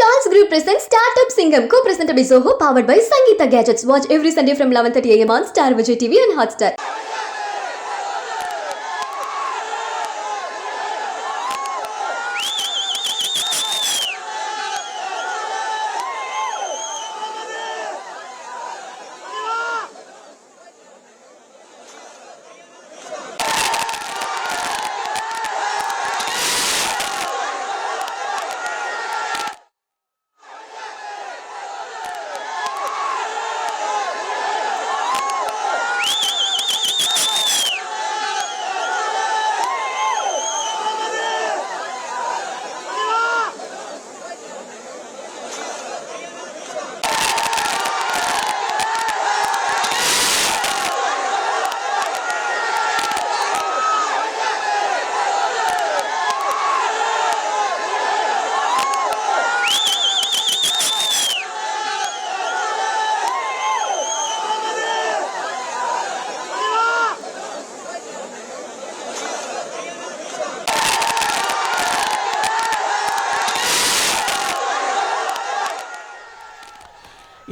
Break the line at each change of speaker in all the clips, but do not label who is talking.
Charles Group presents Startup Singham, co-presented by Zoho, powered by Sangeeta Gadgets. Watch every Sunday from 11:30 a.m. on Star Vijay TV and Hotstar.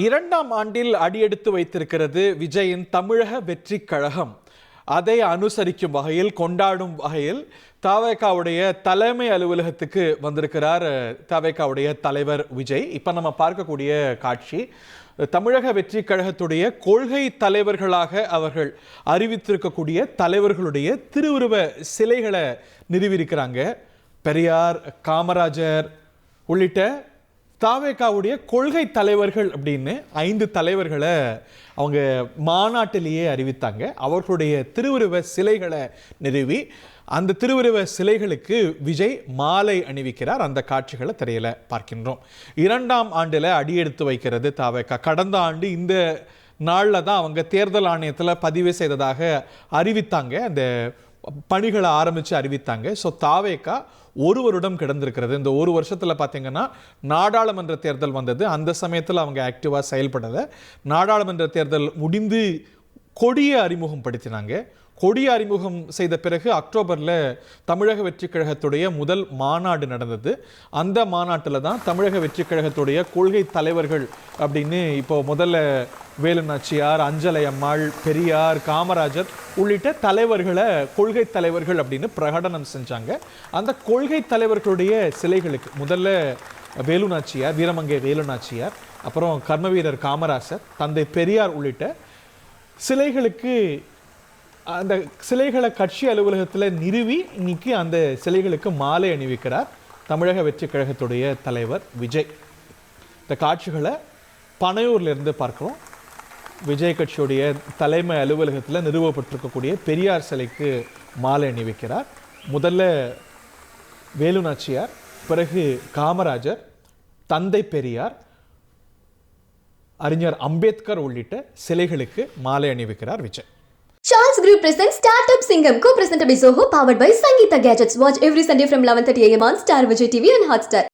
இரண்டாம் ஆண்டில் அடியெடுத்து வைத்திருக்கிறது விஜயின் தமிழக வெற்றி கழகம். அதை அனுசரிக்கும் வகையில், கொண்டாடும் வகையில் தவேகாவுடைய தலைமை அலுவலகத்துக்கு வந்திருக்கிறார் தவேகாவுடைய தலைவர் விஜய். இப்போ நம்ம பார்க்கக்கூடிய காட்சி, தமிழக வெற்றி கழகத்துடைய கொள்கை தலைவர்களாக அவர்கள் அறிவித்திருக்கக்கூடிய தலைவர்களுடைய திருவுருவ சிலைகளை நிறுவியிருக்கிறாங்க. பெரியார், காமராஜர் உள்ளிட்ட தவேகாவுடைய கொள்கை தலைவர்கள் அப்படின்னு 5 தலைவர்களை அவங்க மாநாட்டிலேயே அறிவித்தாங்க. அவர்களுடைய திருவுருவ சிலைகளை நிறுவி அந்த திருவுருவ சிலைகளுக்கு விஜய் மாலை அணிவிக்கிறார். அந்த காட்சிகளை திரையில பார்க்கின்றோம். 2ஆம் ஆண்டில் அடியெடுத்து வைக்கிறது தவேகா. கடந்த ஆண்டு இந்த நாளில் தான் அவங்க தேர்தல் ஆணையத்தில் பதிவு செய்ததாக அறிவித்தாங்க. அந்த பணிகளை ஆரம்பித்து அறிவித்தாங்க. ஸோ தவேகா ஒரு வருடம் கிடந்திருக்கிறது. இந்த ஒரு வருஷத்தில் பார்த்தீங்கன்னா நாடாளுமன்ற தேர்தல் வந்தது. அந்த சமயத்தில் அவங்க ஆக்டிவாக செயல்படலை. நாடாளுமன்ற தேர்தல் முடிந்து கொடியை அறிமுகப்படுத்தினாங்க. கொடியை அறிமுகம் செய்த பிறகு அக்டோபரில் தமிழக வெற்றி கழகத்துடைய முதல் மாநாடு நடந்தது. அந்த மாநாட்டில் தான் தமிழக வெற்றி கழகத்துடைய கொள்கை தலைவர்கள் அப்படின்னு இப்போ முதல்ல வேலு நாச்சியார், அஞ்சலை அம்மாள், பெரியார், காமராஜர் உள்ளிட்ட தலைவர்களை கொள்கை தலைவர்கள் அப்படின்னு பிரகடனம் செஞ்சாங்க. அந்த கொள்கை தலைவர்களுடைய சிலைகளுக்கு முதல்ல வேலு நாச்சியார், வீரமங்கை வேலு நாச்சியார், அப்புறம் கர்மவீரர் காமராஜர், தந்தை பெரியார் உள்ளிட்ட சிலைகளுக்கு அந்த சிலைகளை கட்சி அலுவலகத்தில் நிறுவி இன்னைக்கு அந்த சிலைகளுக்கு மாலை அணிவிக்கிறார் தமிழக வெற்றி கழகத்துடைய தலைவர் விஜய். இந்த காட்சிகளை பனையூர்லேருந்து பார்க்குறோம். விஜய் கட்சியுடைய தலைமை அலுவலகத்தில் நிறுவப்பட்டிருக்கக்கூடிய பெரியார் சிலைக்கு மாலை அணிவிக்கிறார். முதல்ல வேலு நாச்சியார், பிறகு காமராஜர், தந்தை பெரியார், அறிஞர் அம்பேத்கர் உள்ளிட்ட சிலைகளுக்கு மாலை அணிவிக்கிறார் Vijay.
Charles Group presents Startup Singham, co-presented by Zoho, powered by Sangeeta Gadgets. Watch every Sunday from 11:30 a.m. on Star Vijay TV and Hotstar.